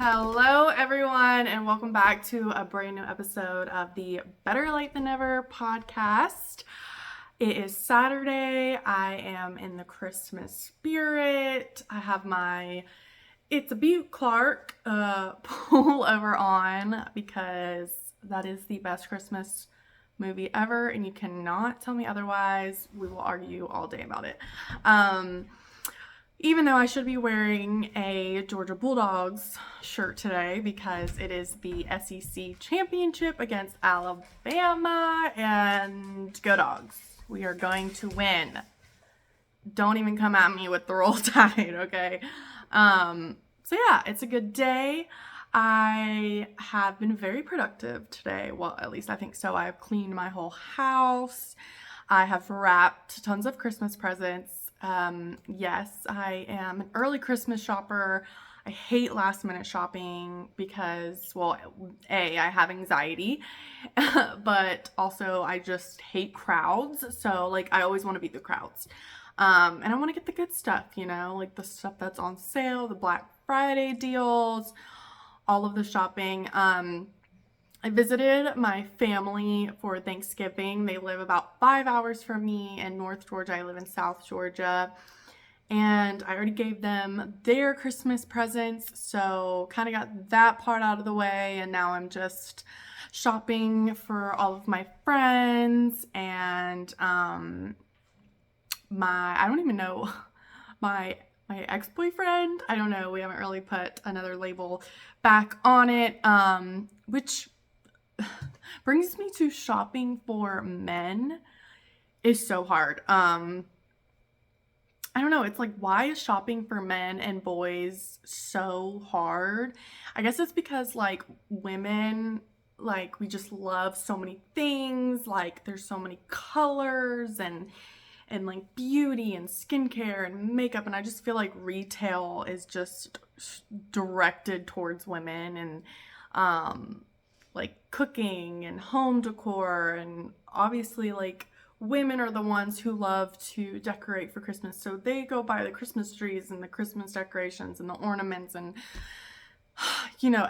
Hello, everyone, and welcome back to a brand new episode of the Better Late Than Never podcast. It is Saturday. I am in the Christmas spirit. I have my It's a Butte Clark pullover on because that is the best Christmas movie ever, and you cannot tell me otherwise. We will argue all day about it. Even though I should be wearing a Georgia Bulldogs shirt today because it is the SEC championship against Alabama, and go Dogs. We are going to win. Don't even come at me with the Roll Tide, okay? So yeah, it's a good day. I have been very productive today. Well, at least I think so. I have cleaned my whole house. I have wrapped tons of Christmas presents. Yes, I am an early Christmas shopper. I hate last minute shopping because, well, I have anxiety, but also I just hate crowds. So like, I always want to beat the crowds. And I want to get the good stuff, like the stuff that's on sale, the Black Friday deals, all of the shopping. I visited my family for Thanksgiving. They live about 5 hours from me in North Georgia. I live in South Georgia. And I already gave them their Christmas presents, so kind of got that part out of the way. And now I'm just shopping for all of my friends and I don't even know, my ex-boyfriend. I don't know. We haven't really put another label back on it, which brings me to shopping for men is so hard. I don't know. It's like, why is shopping for men and boys so hard? I guess it's because like women, like we just love so many things. Like there's so many colors and like beauty and skincare and makeup, and I just feel like retail is just directed towards women, and like cooking and home decor, and obviously like women are the ones who love to decorate for Christmas, so they go buy the Christmas trees and the Christmas decorations and the ornaments and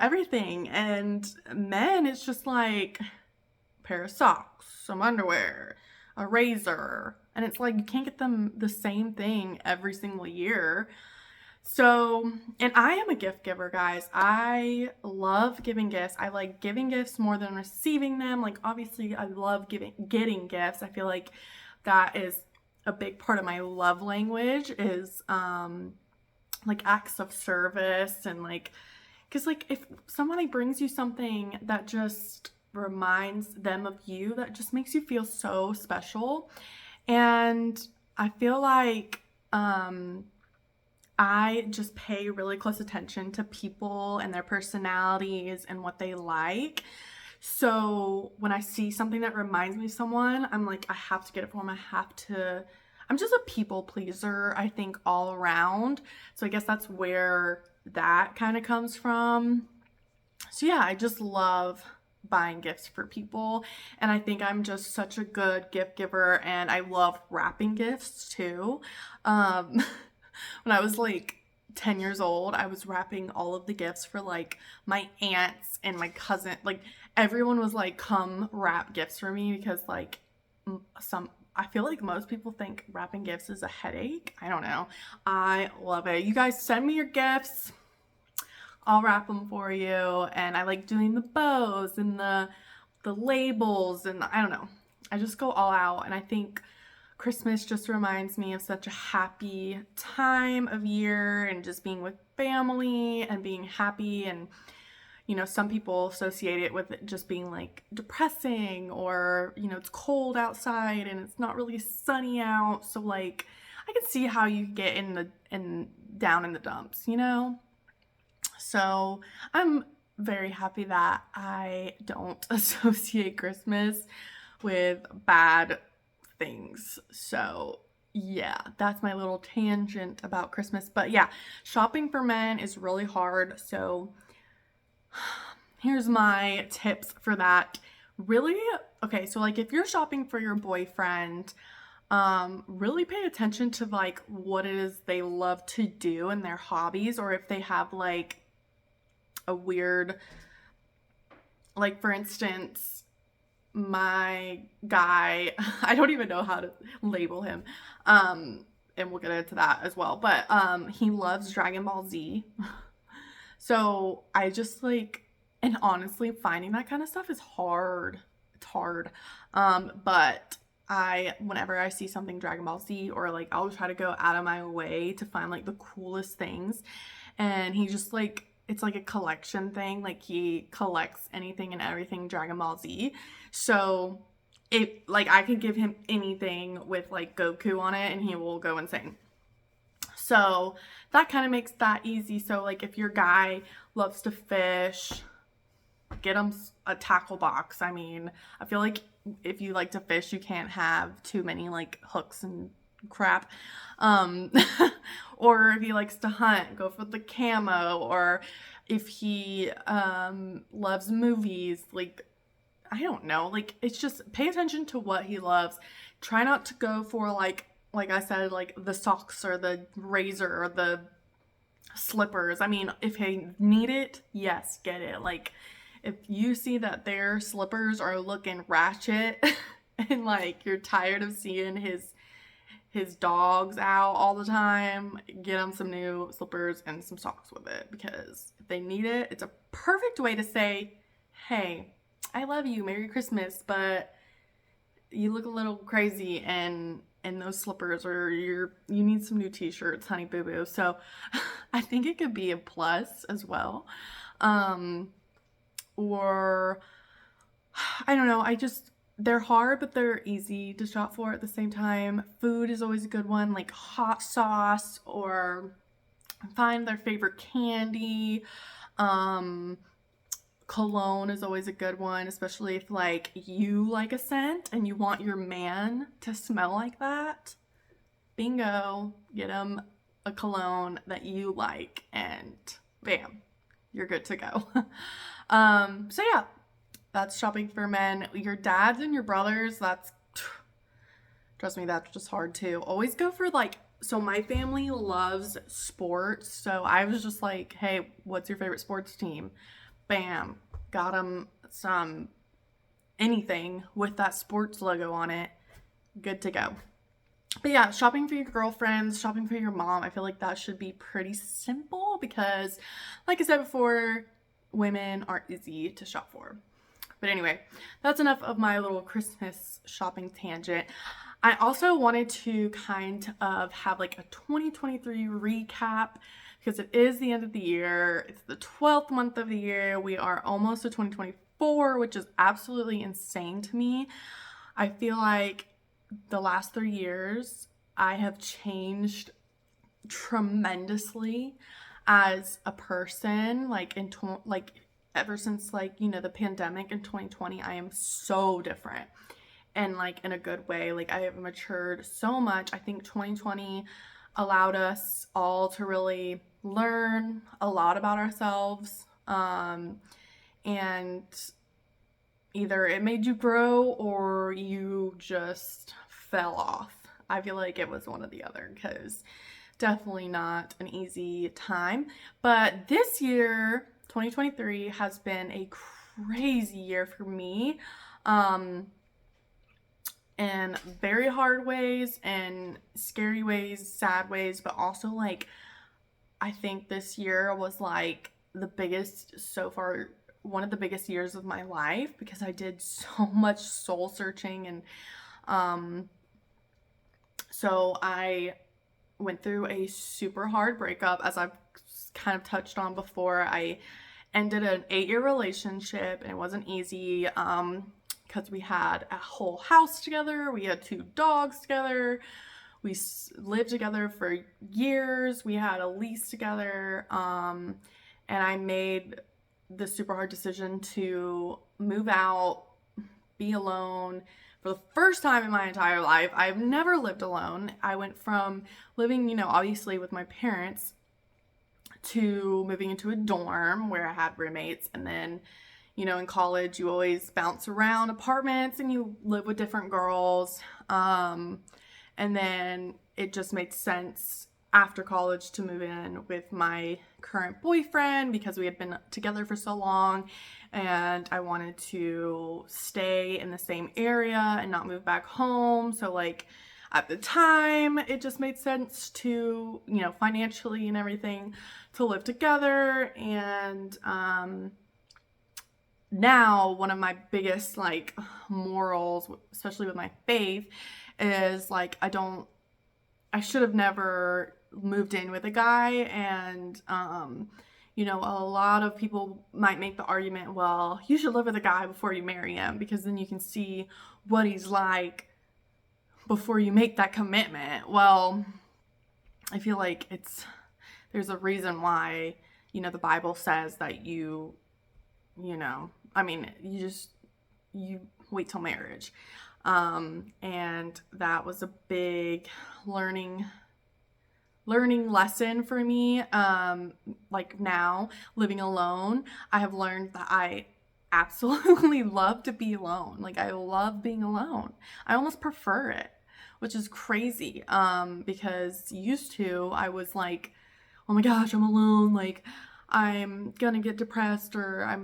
everything. And men, it's just like a pair of socks, some underwear, a razor, and it's like you can't get them the same thing every single year. So, and I am a gift giver, guys. I love giving gifts. I like giving gifts more than receiving them. Like, obviously, I love getting gifts. I feel like that is a big part of my love language is like acts of service, and like, because like if somebody brings you something that just reminds them of you, that just makes you feel so special. And I feel like I just pay really close attention to people and their personalities and what they like. So when I see something that reminds me of someone, I'm like, I have to get it for them. I'm just a people pleaser, I think, all around. So I guess that's where that kind of comes from. So yeah, I just love buying gifts for people, and I think I'm just such a good gift giver, and I love wrapping gifts too. When I was like 10 years old, I was wrapping all of the gifts for like my aunts and my cousin. Like everyone was like, come wrap gifts for me, because like I feel like most people think wrapping gifts is a headache. I don't know. I love it. You guys send me your gifts. I'll wrap them for you. And I like doing the bows and the labels, and I don't know. I just go all out, and I think Christmas just reminds me of such a happy time of year, and just being with family and being happy. And some people associate it with it just being like depressing, or it's cold outside and it's not really sunny out. So like I can see how you get down in the dumps. So I'm very happy that I don't associate Christmas with bad things. So yeah, that's my little tangent about Christmas. But yeah, shopping for men is really hard. So here's my tips for that. Really, okay, so like if you're shopping for your boyfriend, really pay attention to like what it is they love to do and their hobbies, or if they have like a weird, like for instance, my guy, I don't even know how to label him. And we'll get into that as well. But he loves Dragon Ball Z. So I just like, and honestly, finding that kind of stuff is hard. It's hard. But whenever I see something Dragon Ball Z, or like, I'll try to go out of my way to find like the coolest things. And he just like, it's like a collection thing. Like he collects anything and everything Dragon Ball Z. So like I could give him anything with like Goku on it and he will go insane. So that kind of makes that easy. So like if your guy loves to fish, get him a tackle box. I mean, I feel like if you like to fish, you can't have too many like hooks and crap. Or if he likes to hunt, go for the camo. Or if he loves movies, like I don't know, like it's just pay attention to what he loves. Try not to go for like I said, like the socks or the razor or the slippers. I mean, if they need it, yes, get it. Like if you see that their slippers are looking ratchet and like you're tired of seeing his dogs out all the time, get them some new slippers and some socks with it, because if they need it, it's a perfect way to say, hey, I love you, Merry Christmas, but you look a little crazy and those slippers, or you need some new t-shirts, honey boo boo. So I think it could be a plus as well. Or I don't know, they're hard, but they're easy to shop for at the same time. Food is always a good one, like hot sauce, or find their favorite candy. Cologne is always a good one, especially if like you like a scent and you want your man to smell like that. Bingo, get him a cologne that you like and bam, you're good to go. So yeah, that's shopping for men. Your dads and your brothers, trust me, that's just hard too. Always go for like, so my family loves sports. So I was just like, hey, what's your favorite sports team? Bam, got them some anything with that sports logo on it. Good to go. But yeah, shopping for your girlfriends, shopping for your mom, I feel like that should be pretty simple because, like I said before, women aren't easy to shop for. But anyway, that's enough of my little Christmas shopping tangent. I also wanted to kind of have like a 2023 recap because it is the end of the year. It's the 12th month of the year. We are almost to 2024, which is absolutely insane to me. I feel like the last 3 years, I have changed tremendously as a person. Like ever since like, you know, the pandemic in 2020, I am so different. And like in a good way. Like I have matured so much. I think 2020 allowed us all to really learn a lot about ourselves. And either it made you grow or you just fell off. I feel like it was one or the other, because definitely not an easy time. But this year, 2023, has been a crazy year for me. In very hard ways and scary ways, sad ways, but also like I think this year was like the biggest so far, one of the biggest years of my life, because I did so much soul searching. And so I went through a super hard breakup, as I've kind of touched on before. I ended an 8-year relationship and it wasn't easy. Because we had a whole house together, we had 2 dogs together, we lived together for years, we had a lease together, and I made the super hard decision to move out, be alone. For the first time in my entire life, I've never lived alone. I went from living, you know, obviously with my parents, to moving into a dorm where I had roommates, and then, you know, in college, you always bounce around apartments and you live with different girls. And then it just made sense after college to move in with my current boyfriend because we had been together for so long, and I wanted to stay in the same area and not move back home. So like at the time, it just made sense to, financially and everything, to live together. And now one of my biggest like morals, especially with my faith, is like I should have never moved in with a guy. And a lot of people might make the argument, well, you should live with a guy before you marry him, because then you can see what he's like before you make that commitment. Well, I feel like there's a reason why, the Bible says that you wait till marriage. And that was a big learning lesson for me. Like now, living alone, I have learned that I absolutely love to be alone. Like I love being alone. I almost prefer it, which is crazy. Because used to, I was like, oh my gosh, I'm alone. Like I'm gonna get depressed, or I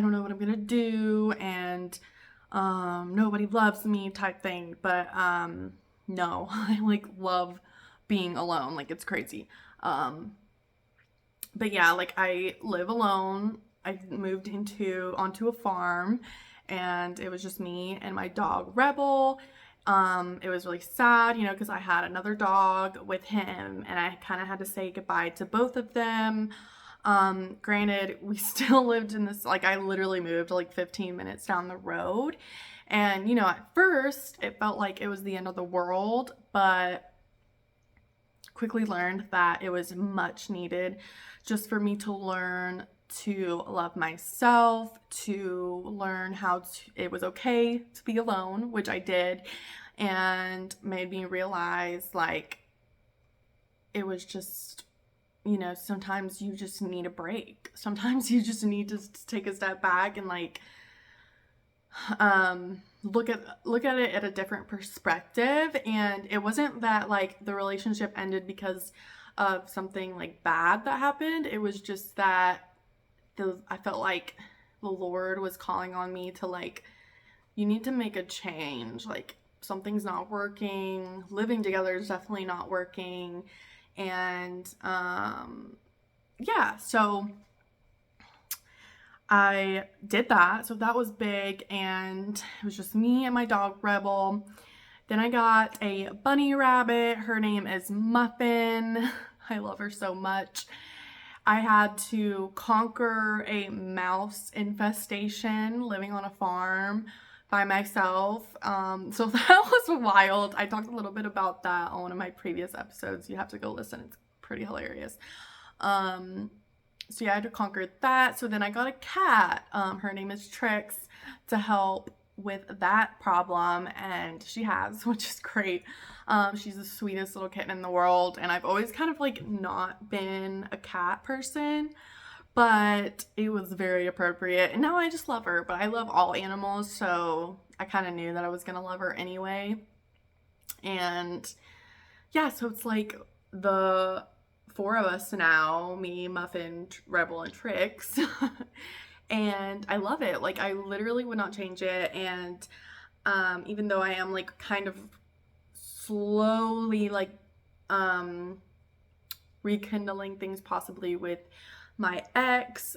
don't know what I'm gonna do, and nobody loves me type thing. But no, I like love being alone. Like it's crazy. But yeah, like I live alone. I moved onto a farm, and it was just me and my dog Rebel. It was really sad, because I had another dog with him, and I kind of had to say goodbye to both of them. Granted, we still lived in this, like I literally moved like 15 minutes down the road. And, at first it felt like it was the end of the world, but quickly learned that it was much needed just for me to learn to love myself, to learn it was okay to be alone, which I did, and made me realize like it was just, sometimes you just need a break. Sometimes you just need to take a step back and like look at it at a different perspective. And it wasn't that like the relationship ended because of something like bad that happened. It was just that I felt like the Lord was calling on me to like, you need to make a change. Like something's not working. Living together is definitely not working. And yeah, so I did that. So that was big, and it was just me and my dog Rebel. Then I got a bunny rabbit. Her name is Muffin. I love her so much. I had to conquer a mouse infestation living on a farm by myself. So that was wild. I talked a little bit about that on one of my previous episodes. You have to go listen. It's pretty hilarious. So yeah, I had to conquer that. So then I got a cat. Her name is Trix, to help with that problem, and she has, which is great. She's the sweetest little kitten in the world, and I've always kind of like not been a cat person, but it was very appropriate, and now I just love her. But I love all animals, so I kind of knew that I was gonna love her anyway. And yeah, so it's like the four of us now, me, Muffin, Rebel, and Trix. And I love it. Like I literally would not change it. And even though I am like kind of slowly like rekindling things possibly with my ex,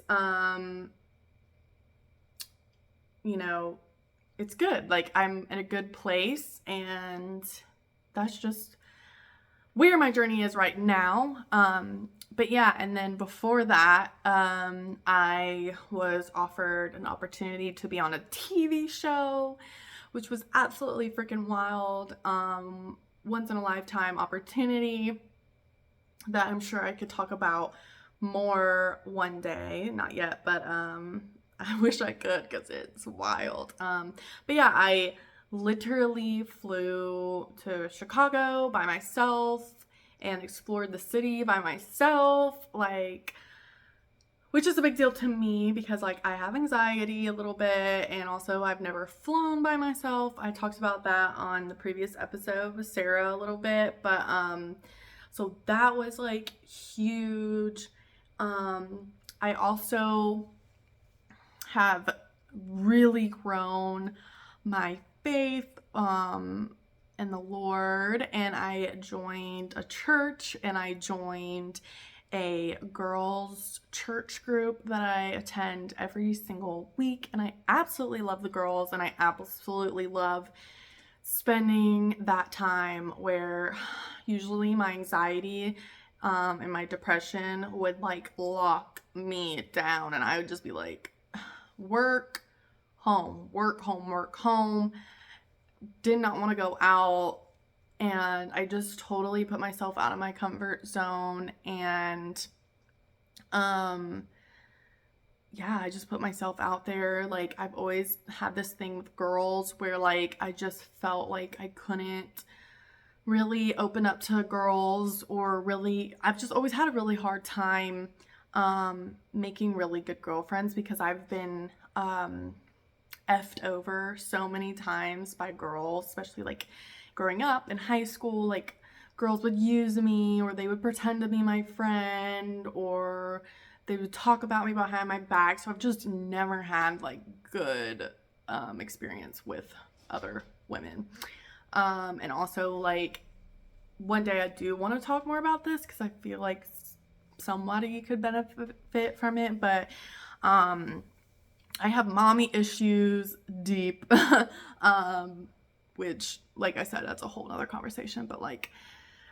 it's good. Like I'm in a good place, and that's just where my journey is right now. But yeah, and then before that, I was offered an opportunity to be on a TV show, which was absolutely freaking wild. Once in a lifetime opportunity that I'm sure I could talk about more one day. Not yet, but I wish I could, because it's wild. But yeah, I literally flew to Chicago by myself and explored the city by myself, like, which is a big deal to me because like I have anxiety a little bit, and also I've never flown by myself. I talked about that on the previous episode with Sarah a little bit, but so that was like huge. I also have really grown my faith in the Lord, and I joined a church, and I joined a girls' church group that I attend every single week, and I absolutely love the girls, and I absolutely love spending that time where usually my anxiety and my depression would like lock me down, and I would just be like, work, home, work, home, work, home. Did not want to go out, and I just totally put myself out of my comfort zone, and yeah, I just put myself out there. Like, I've always had this thing with girls where like I just felt like I couldn't really open up to girls, or really, I've just always had a really hard time making really good girlfriends, because I've been effed over so many times by girls, especially like growing up in high school. Like, girls would use me, or they would pretend to be my friend, or they would talk about me behind my back. So I've just never had like good experience with other women. And also, like, one day I do want to talk more about this because I feel like somebody could benefit from it, but I have mommy issues deep, which, like I said, that's a whole nother conversation. But like,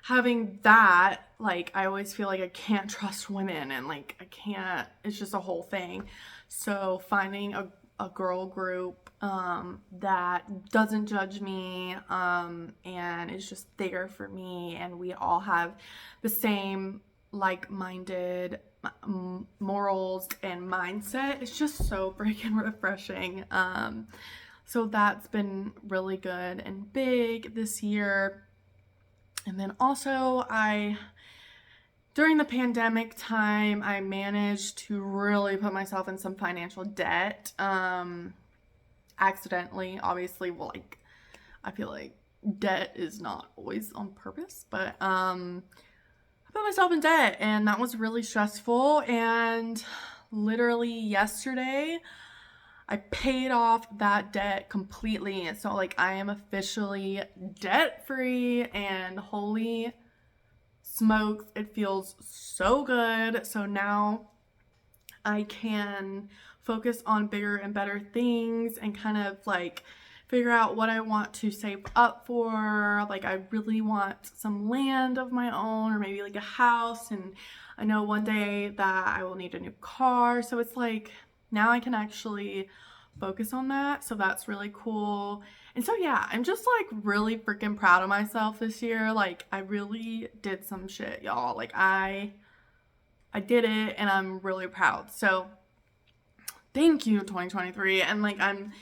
having that, like, I always feel like I can't trust women, and like I can't, it's just a whole thing. So finding a girl group that doesn't judge me and is just there for me, and we all have the same like-minded morals and mindset, it's just so freaking refreshing. So that's been really good and big this year. And then also, during the pandemic time, I managed to really put myself in some financial debt, accidentally, obviously. Well, like, I feel like debt is not always on purpose, but I put myself in debt, and that was really stressful. And literally yesterday, I paid off that debt completely. And so, like, I am officially debt free, and holy smokes, it feels so good. So now I can focus on bigger and better things, and kind of like figure out what I want to save up for. Like, I really want some land of my own, or maybe like a house, and I know one day that I will need a new car. So it's like, now I can actually focus on that. So that's really cool. And so yeah, I'm just like really freaking proud of myself this year. Like, I really did some shit, y'all. Like, I did it, and I'm really proud. So thank you, 2023. And like, I'm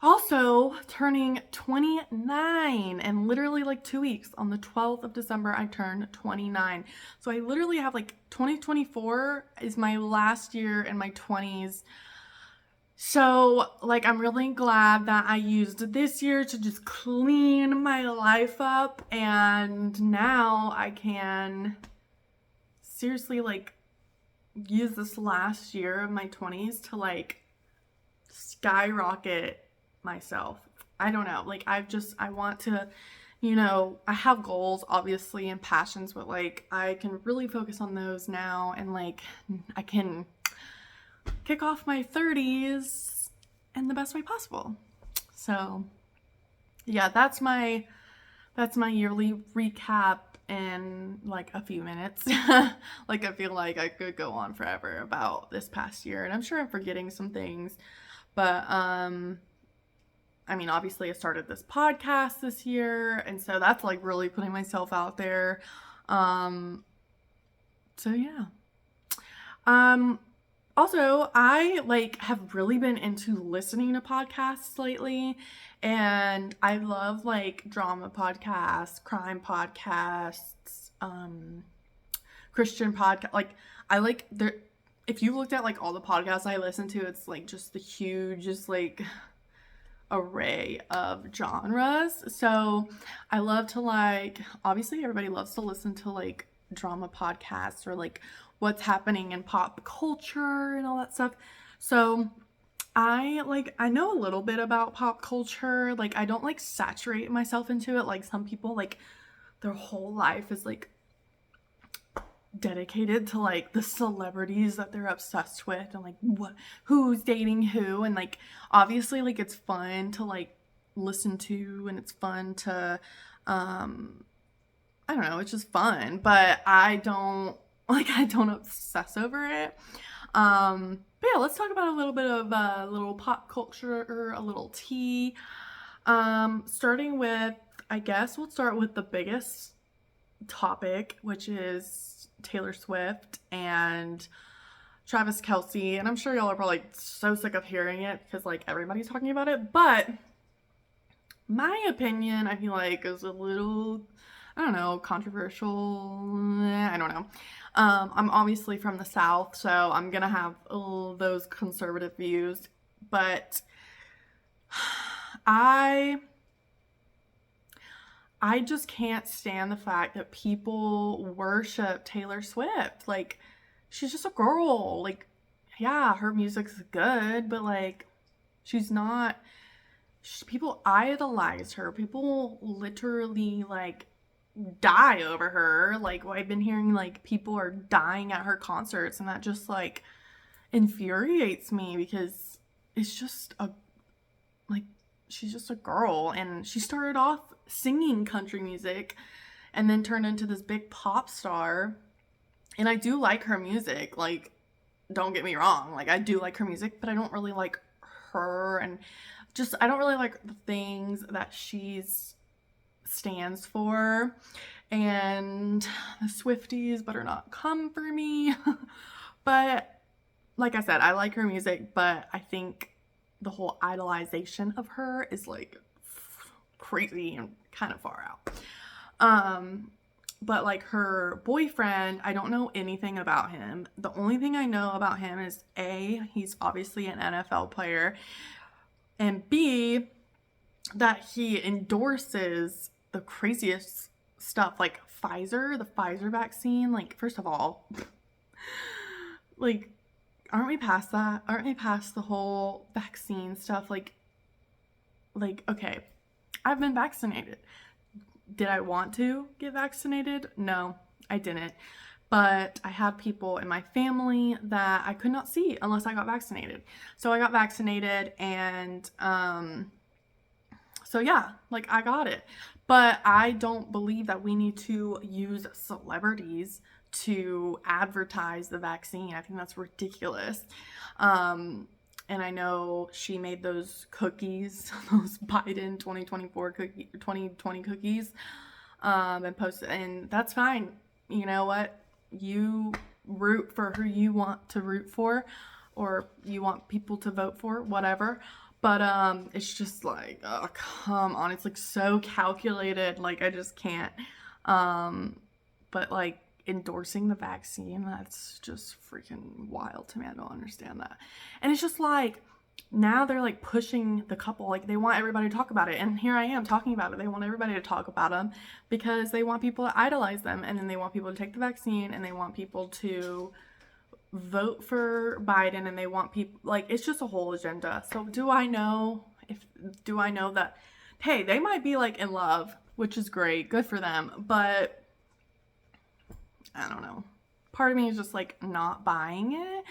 also turning 29 in literally like 2 weeks. On the 12th of December, I turn 29. So I literally have like 2024 is my last year in my 20s. So like, I'm really glad that I used this year to just clean my life up, and now I can seriously like use this last year of my 20s to like skyrocket myself. I don't know, like, I want to, I have goals obviously and passions, but like, I can really focus on those now, and like, I can kick off my 30s in the best way possible. So yeah, that's my yearly recap in like a few minutes. Like, I feel like I could go on forever about this past year, and I'm sure I'm forgetting some things, but I mean, obviously I started this podcast this year, and so that's like really putting myself out there. So yeah. Also, I like have really been into listening to podcasts lately, and I love like drama podcasts, crime podcasts, Christian podcast. Like, I like there. If you looked at like all the podcasts I listen to, it's like just the hugest like array of genres. So I love to, like, obviously everybody loves to listen to like drama podcasts, or like what's happening in pop culture and all that stuff. So I know a little bit about pop culture. Like I don't like saturate myself into it like some people, like their whole life is like dedicated to like the celebrities that they're obsessed with and like who's dating who, and like obviously like it's fun to like listen to and it's fun to I don't know, it's just fun, but I don't obsess over it. But yeah, let's talk about a little bit of a little pop culture or a little tea. Starting with, I guess we'll start with the biggest topic, which is Taylor Swift and Travis Kelce. And I'm sure y'all are probably so sick of hearing it because like everybody's talking about it. But my opinion, I feel like, is a little, I don't know, controversial. I don't know. I'm obviously from the South, so I'm gonna have those conservative views. But I just can't stand the fact that people worship Taylor Swift. Like, she's just a girl. Like, yeah, her music's good, but like, she's not. People idolize her. People literally like die over her. Like, I've been hearing like people are dying at her concerts, and that just like infuriates me because it's just a like she's just a girl, and she started off singing country music and then turned into this big pop star. And I do like her music, like don't get me wrong, like I do like her music, but I don't really like her, and just I don't really like the things that she's stands for. And the Swifties better not come for me. But like I said, I like her music, but I think the whole idolization of her is like crazy and kind of far out. But like her boyfriend, I don't know anything about him. The only thing I know about him is A, he's obviously an NFL player, and B, that he endorses the craziest stuff like the Pfizer vaccine. Like, first of all, like, aren't we past that? Aren't we past the whole vaccine stuff? Like, okay, I've been vaccinated. Did I want to get vaccinated? No, I didn't. But I had people in my family that I could not see unless I got vaccinated. So I got vaccinated, and so yeah, like I got it. But I don't believe that we need to use celebrities to advertise the vaccine. I think that's ridiculous. And I know she made those cookies, those Biden 2020 cookies, and posted, and that's fine. You know what? You root for who you want to root for, or you want people to vote for, whatever. But it's just like, oh, come on. It's like so calculated. Like, I just can't. But like endorsing the vaccine, that's just freaking wild to me. I don't understand that. And it's just like, now they're like pushing the couple. Like, they want everybody to talk about it. And here I am talking about it. They want everybody to talk about them because they want people to idolize them. And then they want people to take the vaccine, and they want people to vote for Biden, and they want people, like, it's just a whole agenda. So do I know that, hey, they might be like in love, which is great, good for them, but I don't know. Part of me is just like not buying it.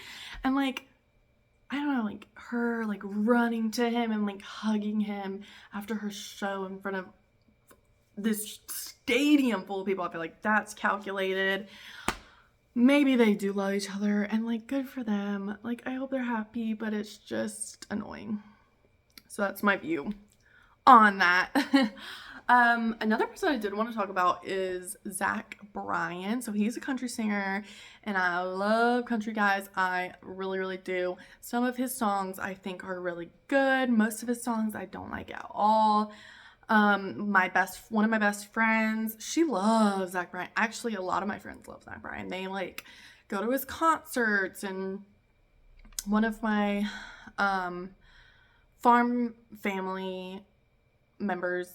And like, I don't know, like her like running to him and like hugging him after her show in front of this stadium full of people, I feel like that's calculated. Maybe they do love each other, and like good for them. Like, I hope they're happy, but it's just annoying. So that's my view on that. Another person I did want to talk about is Zach Bryan. So he's a country singer, and I love country guys. I really, really do. Some of his songs I think are really good. Most of his songs I don't like at all. One of my best friends, she loves Zach Bryan. Actually, a lot of my friends love Zach Bryan. They like go to his concerts, and one of my farm family members,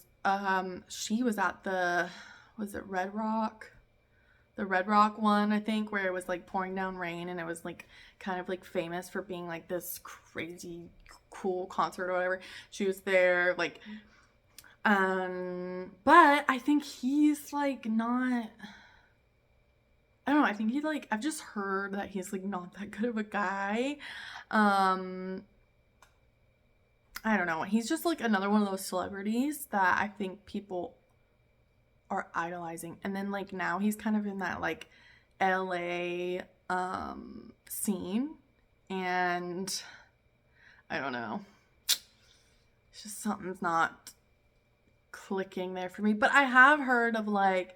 she was at was it Red Rock? the Red Rock one, I think, where it was like pouring down rain, and it was like kind of like famous for being like this crazy cool concert or whatever. She was there, like, but I think he's like not. I don't know. I think he like I've just heard that he's like not that good of a guy. Um, I don't know. He's just like another one of those celebrities that I think people are idolizing. And then like now he's kind of in that like LA scene, and I don't know. It's just something's not clicking there for me. But I have heard of like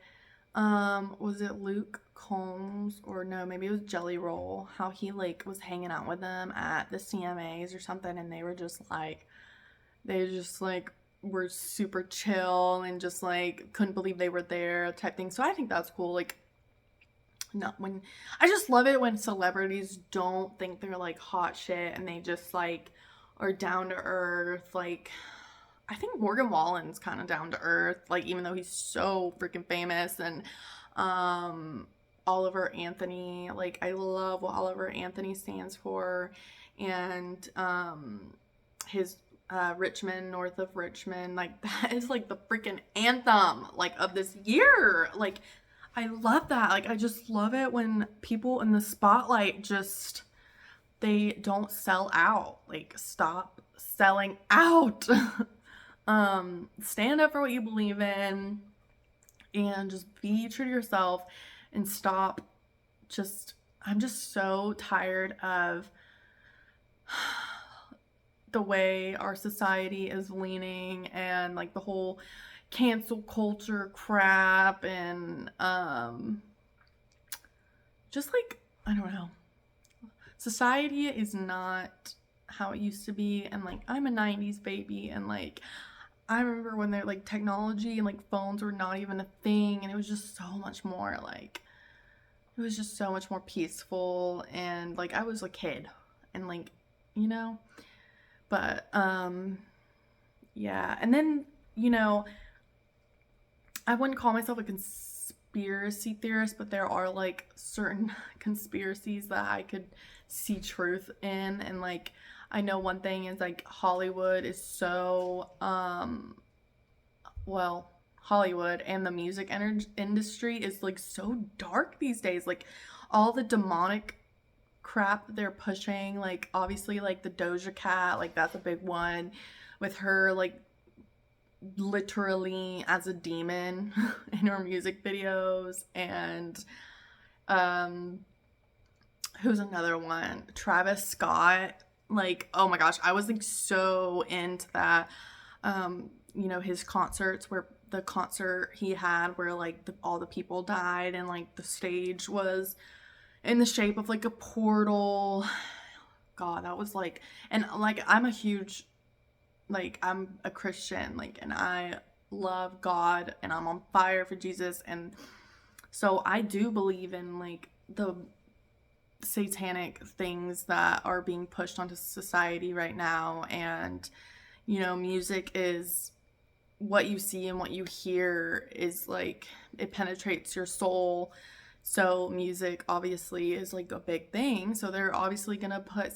was it Luke Combs, or no, maybe it was Jelly Roll, how he like was hanging out with them at the CMAs or something, and they just like were super chill and just like couldn't believe they were there type thing. So I think that's cool. Like, not when I just love it when celebrities don't think they're like hot shit and they just like are down to earth. Like, I think Morgan Wallen's kind of down to earth, like, even though he's so freaking famous. And Oliver Anthony, like, I love what Oliver Anthony stands for. And his Richmond, North of Richmond, like, that is like the freaking anthem like of this year. Like, I love that. Like, I just love it when people in the spotlight just, they don't sell out. Like, stop selling out. Stand up for what you believe in and just be true to yourself, and stop just, I'm just so tired of the way our society is leaning, and like the whole cancel culture crap, and just like, I don't know, society is not how it used to be. And like, I'm a 90s baby, and like, I remember when they're like technology and like phones were not even a thing, and it was just so much more like, it was just so much more peaceful, and like I was a kid, and like, you know. But yeah. And then, you know, I wouldn't call myself a conspiracy theorist, but there are like certain conspiracies that I could see truth in. And like, I know one thing is like Hollywood is so well, Hollywood and the music industry is like so dark these days. Like, all the demonic crap that they're pushing, like obviously like the Doja Cat, like that's a big one, with her like literally as a demon in her music videos. And who's another one? Travis Scott. Like, oh my gosh, I was like so into that. You know, his concerts, where the concert he had where like all the people died, and like the stage was in the shape of like a portal. God, that was like, and like, I'm a huge, like, I'm a Christian, like, and I love God, and I'm on fire for Jesus. And so I do believe in like the satanic things that are being pushed onto society right now. And, you know, music is what you see, and what you hear is like, it penetrates your soul. So music obviously is like a big thing. So they're obviously gonna put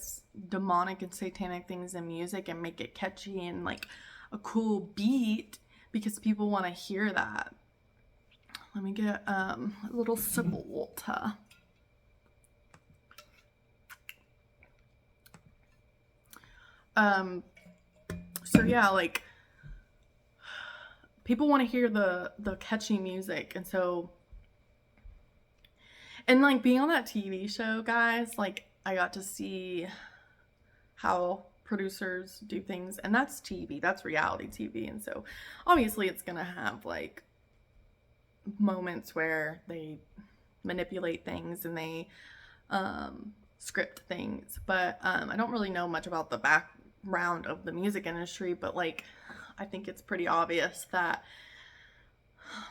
demonic and satanic things in music and make it catchy and like a cool beat, because people want to hear that. Let me get a little sip of water. So yeah, like, people want to hear the catchy music. And so, and like, being on that TV show, guys, like, I got to see how producers do things, and that's TV, that's reality TV. And so obviously it's gonna have like moments where they manipulate things and they script things. But I don't really know much about the background of the music industry, but like, I think it's pretty obvious that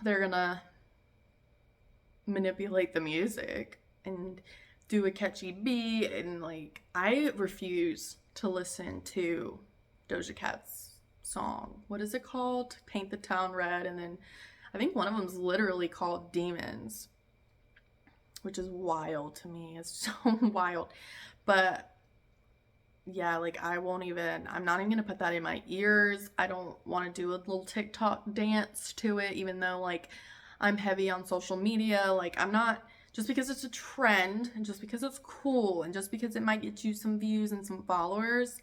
they're gonna manipulate the music and do a catchy beat. And like, I refuse to listen to Doja Cat's song. What is it called? Paint the Town Red. And then I think one of them's literally called Demons. which is wild to me. It's so wild. But yeah, like I'm not even gonna put that in my ears. I don't want to do a little TikTok dance to it, even though like I'm heavy on social media. Like I'm not, just because it's a trend and just because it's cool and just because it might get you some views and some followers,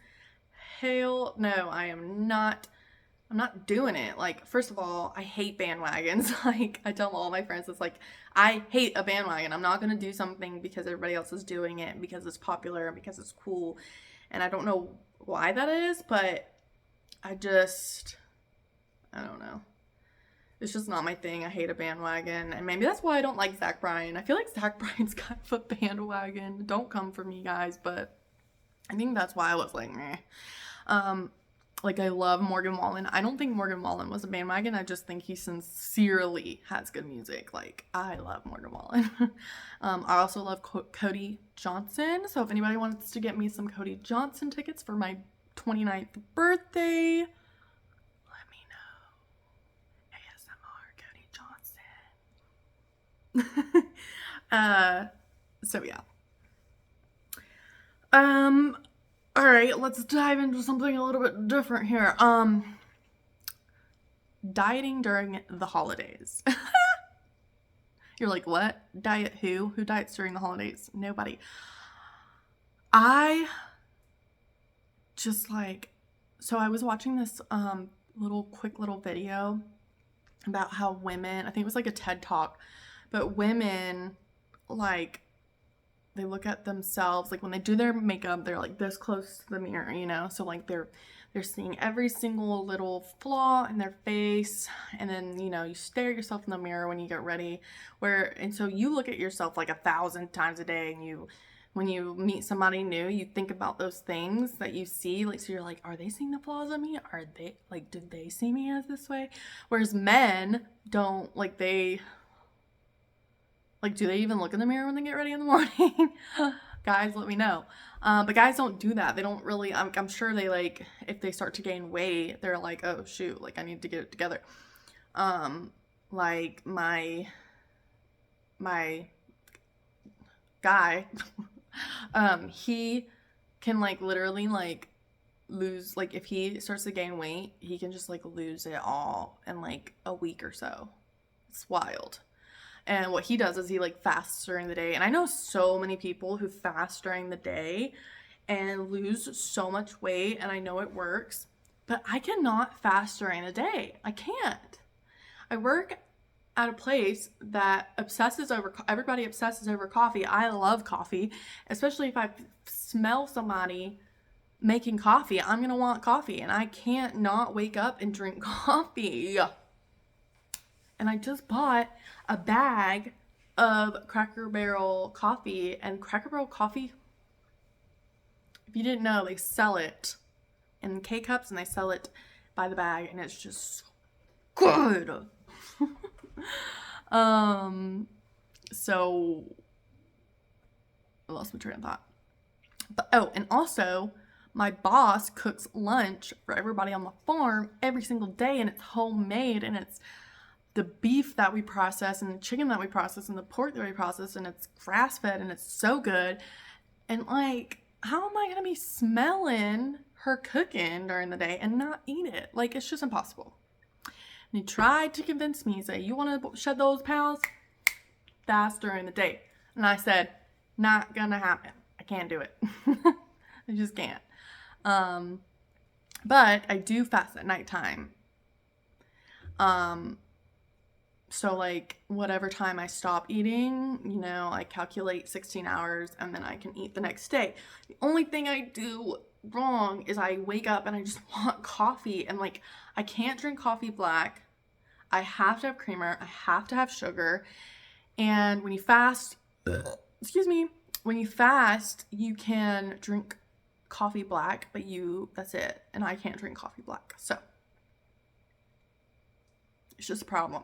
hell no, I'm not doing it. Like, first of all, I hate bandwagons. Like, I tell all my friends, it's like, I hate a bandwagon. I'm not gonna do something because everybody else is doing it, because it's popular and because it's cool. And I don't know why that is, but I don't know. It's just not my thing. I hate a bandwagon. And maybe that's why I don't like Zach Bryan. I feel like Zach Bryan's kind of a bandwagon. Don't come for me, guys, but I think that's why I was like, meh. Like, I love Morgan Wallen. I don't think Morgan Wallen was a bandwagon. I just think he sincerely has good music. Like, I love Morgan Wallen. I also love Cody Johnson. So if anybody wants to get me some Cody Johnson tickets for my 29th birthday, let me know. ASMR Cody Johnson. So yeah. All right, let's dive into something a little bit different here. Dieting during the holidays. You're like, what? Diet who? Who diets during the holidays? Nobody. I just like, so I was watching this quick little video about how women, I think it was like a TED Talk, but women, like, they look at themselves, like when they do their makeup, they're like this close to the mirror, you know? So like they're seeing every single little flaw in their face. And then, you know, you stare at yourself in the mirror when you get ready, and so you look at yourself like 1,000 times a day, and when you meet somebody new, you think about those things that you see. Like, so you're like, are they seeing the flaws in me? Are they, like, do they see me as this way? Whereas men don't, like, do they even look in the mirror when they get ready in the morning? Guys, let me know. But guys don't do that. They don't really, I'm sure they, like, if they start to gain weight, they're like, oh shoot, like I need to get it together. Like my guy, he can like literally like lose, like if he starts to gain weight, he can just like lose it all in like a week or so. It's wild. And what he does is he like fasts during the day. And I know so many people who fast during the day and lose so much weight, and I know it works, but I cannot fast during the day. I can't. I work at a place that everybody obsesses over coffee. I love coffee, especially if I smell somebody making coffee. I'm going to want coffee, and I can't not wake up and drink coffee. And I just bought a bag of Cracker Barrel coffee, and Cracker Barrel coffee, if you didn't know, they sell it in K-cups and they sell it by the bag, and it's just so good. So I lost my train of thought. But and also my boss cooks lunch for everybody on the farm every single day, and it's homemade, and it's the beef that we process and the chicken that we process and the pork that we process, and it's grass fed, and it's so good. And like, how am I gonna be smelling her cooking during the day and not eat it? Like, it's just impossible. And he tried to convince me, say, you want to shed those pounds? Fast during the day. And I said, not gonna happen. I can't do it. I just can't. But I do fast at nighttime. So like whatever time I stop eating, you know, I calculate 16 hours and then I can eat the next day. The only thing I do wrong is I wake up and I just want coffee, and like I can't drink coffee black. I have to have creamer. I have to have sugar. And when you fast, when you fast, you can drink coffee black, but that's it. And I can't drink coffee black. So it's just a problem.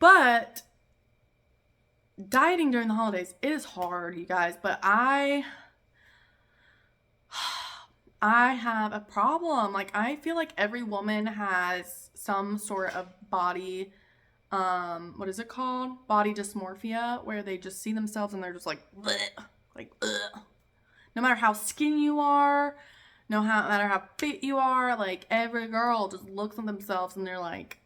But dieting during the holidays is hard, you guys, but I have a problem. Like, I feel like every woman has some sort of body what is it called? Body dysmorphia, where they just see themselves and they're just like, bleh, like, ugh. No matter how skinny you are, no matter how fit you are, like every girl just looks at themselves and they're like,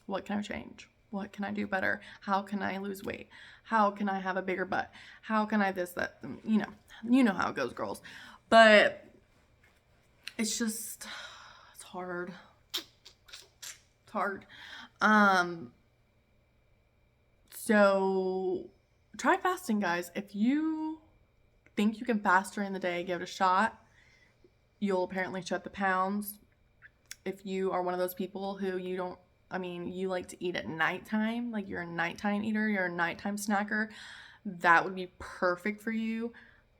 what can I change? What can I do better? How can I lose weight? How can I have a bigger butt? How can I this, that, you know how it goes, girls. But it's just, it's hard. It's hard. So try fasting, guys. If you think you can fast during the day, give it a shot. You'll apparently shed the pounds. If you are one of those people who you like to eat at nighttime, like you're a nighttime eater, you're a nighttime snacker, that would be perfect for you.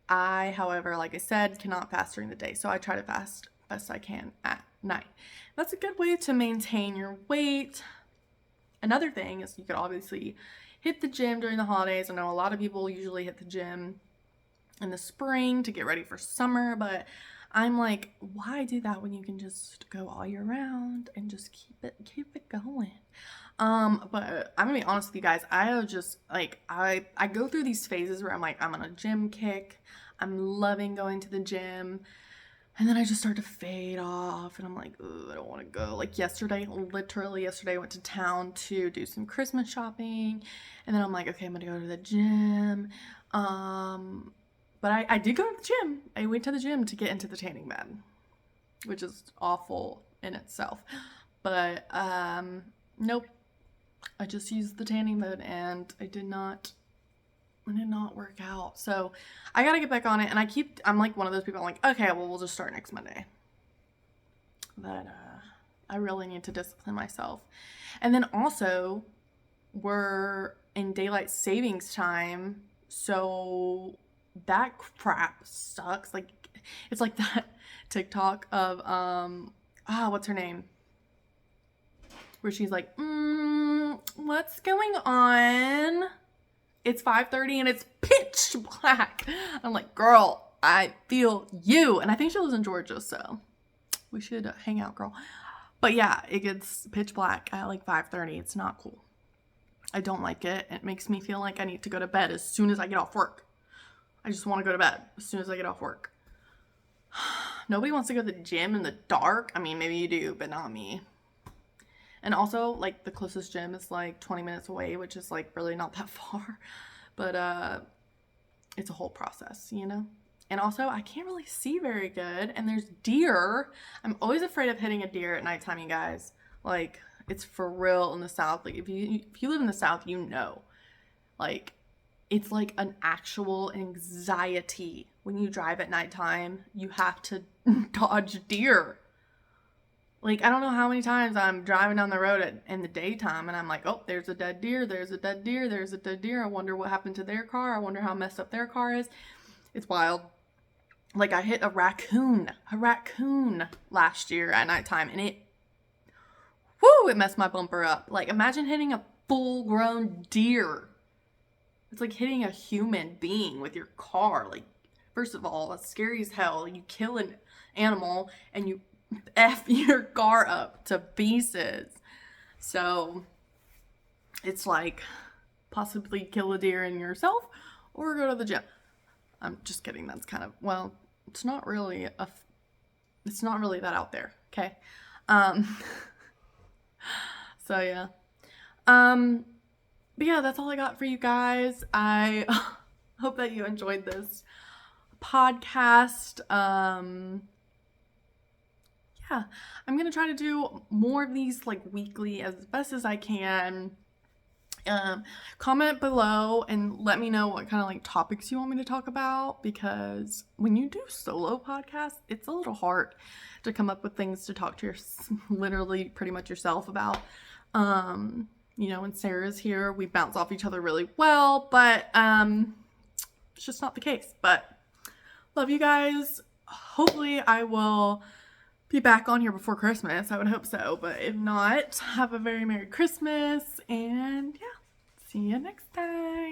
I, however, like I said, cannot fast during the day, so I try to fast best I can at night. That's a good way to maintain your weight. Another thing is you could obviously hit the gym during the holidays. I know a lot of people usually hit the gym in the spring to get ready for summer, but I'm like, why do that when you can just go all year round and just keep it going? But I'm gonna be honest with you guys. I just like I go through these phases where I'm like, I'm on a gym kick. I'm loving going to the gym. And then I just start to fade off and I'm like, I don't want to go. Like literally yesterday I went to town to do some Christmas shopping. And then I'm like, okay, I'm going to go to the gym. But I did go to the gym. I went to the gym to get into the tanning bed, which is awful in itself. But nope. I just used the tanning bed and it did not work out. So I gotta get back on it. And I'm like one of those people, I'm like, okay, well, we'll just start next Monday. But I really need to discipline myself. And then also, we're in daylight savings time, so that crap sucks. Like, it's like that TikTok of what's her name, where she's like, what's going on? It's 5:30 and it's pitch black. I'm like, girl, I feel you. And I think she lives in Georgia, so we should hang out, girl. But yeah, it gets pitch black at like 5:30. It's not cool. I don't like it. It makes me feel like I need to go to bed as soon as I get off work. I just want to go to bed as soon as I get off work. Nobody wants to go to the gym in the dark. I mean, maybe you do, but not me. And also, like, the closest gym is like 20 minutes away, which is like really not that far. But it's a whole process, you know? And also, I can't really see very good. And there's deer. I'm always afraid of hitting a deer at nighttime, you guys. Like, it's for real in the South. Like, if you live in the South, you know. Like, it's like an actual anxiety. When you drive at nighttime, you have to dodge deer. Like, I don't know how many times I'm driving down the road in the daytime and I'm like, oh, there's a dead deer, there's a dead deer, there's a dead deer. I wonder what happened to their car. I wonder how messed up their car is. It's wild. Like, I hit a raccoon last year at nighttime and it messed my bumper up. Like, imagine hitting a full-grown deer. It's like hitting a human being with your car. Like, first of all, that's scary as hell. You kill an animal and you F your car up to pieces. So it's like possibly kill a deer in yourself or go to the gym. I'm just kidding. That's kind of, well, it's not really that out there. Okay. So yeah. But yeah, that's all I got for you guys. I hope that you enjoyed this podcast. Yeah, I'm going to try to do more of these like weekly as best as I can. Comment below and let me know what kind of like topics you want me to talk about, because when you do solo podcasts, it's a little hard to come up with things to talk to literally pretty much yourself about. You know, when Sarah's here, we bounce off each other really well, but it's just not the case. But love you guys. Hopefully I will be back on here before Christmas. I would hope so, but if not, have a very Merry Christmas, and yeah, see you next time.